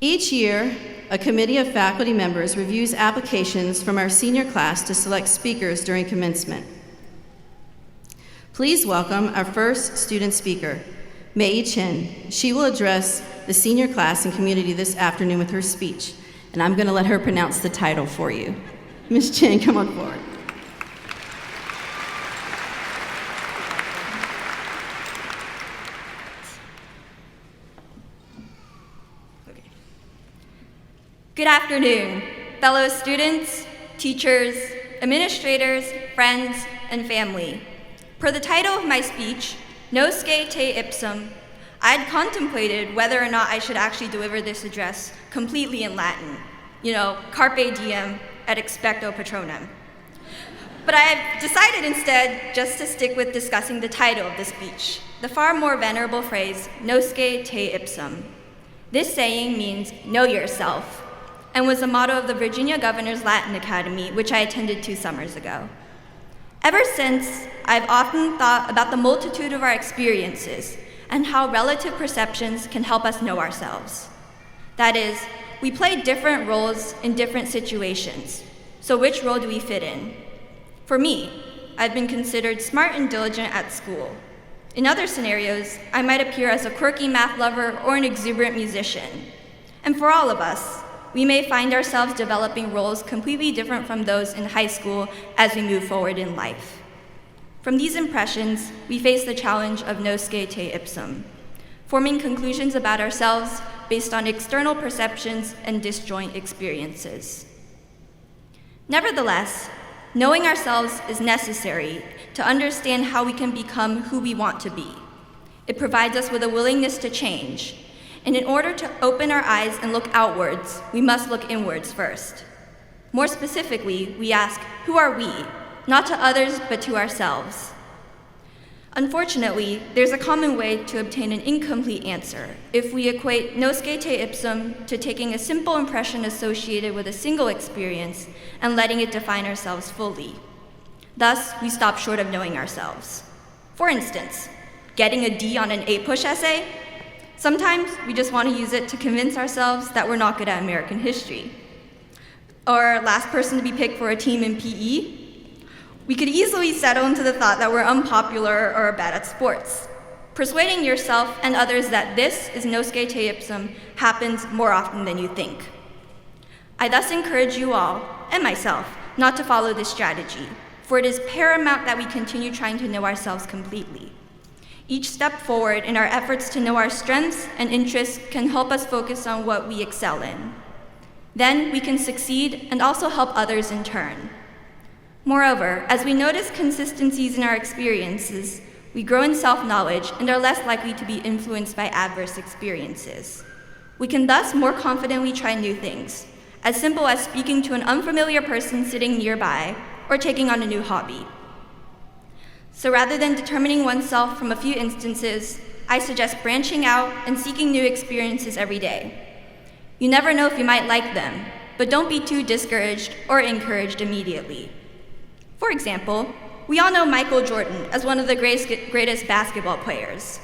Each year, a committee of faculty members reviews applications from our senior class to select speakers during commencement. Please welcome our first student speaker, Chen. She will address the senior class and community this afternoon with her speech, and I'm going to let her pronounce the title for you. Ms. Chen, come on forward. Good afternoon, fellow students, teachers, administrators, friends, and family. Per the title of my speech, Nosce te ipsum, I had contemplated whether or not I should actually deliver this address completely in Latin. Carpe diem et expecto patronum. But I have decided instead just to stick with discussing the title of the speech, the far more venerable phrase, Nosce te ipsum. This saying means know yourself, and was the motto of the Virginia Governor's Latin Academy, which I attended 2 summers ago. Ever since, I've often thought about the multitude of our experiences and how relative perceptions can help us know ourselves. That is, we play different roles in different situations, so which role do we fit in? For me, I've been considered smart and diligent at school. In other scenarios, I might appear as a quirky math lover or an exuberant musician. And for all of us, we may find ourselves developing roles completely different from those in high school as we move forward in life. From these impressions, we face the challenge of nosce te ipsum, forming conclusions about ourselves based on external perceptions and disjoint experiences. Nevertheless, knowing ourselves is necessary to understand how we can become who we want to be. It provides us with a willingness to change. And in order to open our eyes and look outwards, we must look inwards first. More specifically, we ask, who are we? Not to others, but to ourselves. Unfortunately, there's a common way to obtain an incomplete answer if we equate nosce te ipsum to taking a simple impression associated with a single experience and letting it define ourselves fully. Thus, we stop short of knowing ourselves. For instance, getting a D on an APUSH essay? Sometimes we just want to use it to convince ourselves that we're not good at American history. Or last person to be picked for a team in PE? We could easily settle into the thought that we're unpopular or bad at sports. Persuading yourself and others that this is nosce te ipsum happens more often than you think. I thus encourage you all, and myself, not to follow this strategy, for it is paramount that we continue trying to know ourselves completely. Each step forward in our efforts to know our strengths and interests can help us focus on what we excel in. Then we can succeed and also help others in turn. Moreover, as we notice consistencies in our experiences, we grow in self-knowledge and are less likely to be influenced by adverse experiences. We can thus more confidently try new things, as simple as speaking to an unfamiliar person sitting nearby or taking on a new hobby. So rather than determining oneself from a few instances, I suggest branching out and seeking new experiences every day. You never know if you might like them, but don't be too discouraged or encouraged immediately. For example, we all know Michael Jordan as one of the greatest basketball players.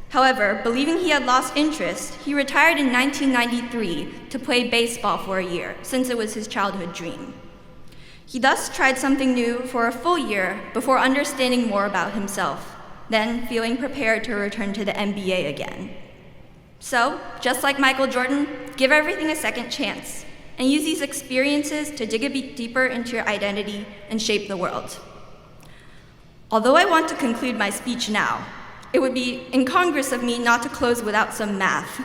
However, believing he had lost interest, he retired in 1993 to play baseball for a year, since it was his childhood dream. He thus tried something new for a full year before understanding more about himself, then feeling prepared to return to the NBA again. So, just like Michael Jordan, give everything a second chance and use these experiences to dig a bit deeper into your identity and shape the world. Although I want to conclude my speech now, it would be incongruous of me not to close without some math,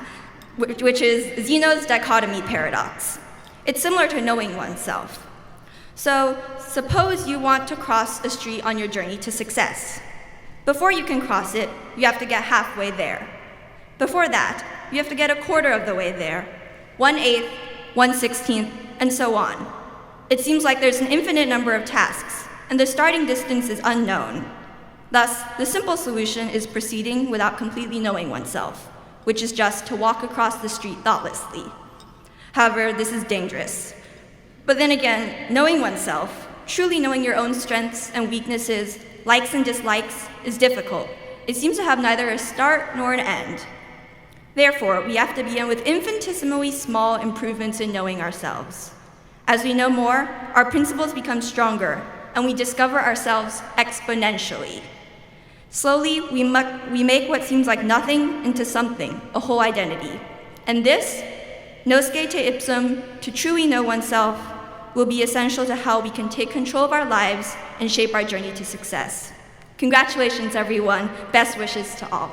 which is Zeno's dichotomy paradox. It's similar to knowing oneself. So, suppose you want to cross a street on your journey to success. Before you can cross it, you have to get halfway there. Before that, you have to get a quarter of the way there, 1/8, 1/16, and so on. It seems like there's an infinite number of tasks, and the starting distance is unknown. Thus, the simple solution is proceeding without completely knowing oneself, which is just to walk across the street thoughtlessly. However, this is dangerous. But then again, knowing oneself, truly knowing your own strengths and weaknesses, likes and dislikes, is difficult. It seems to have neither a start nor an end. Therefore, we have to begin with infinitesimally small improvements in knowing ourselves. As we know more, our principles become stronger, and we discover ourselves exponentially. Slowly, we make what seems like nothing into something, a whole identity. And this, nosce te ipsum, to truly know oneself, will be essential to how we can take control of our lives and shape our journey to success. Congratulations, everyone. Best wishes to all.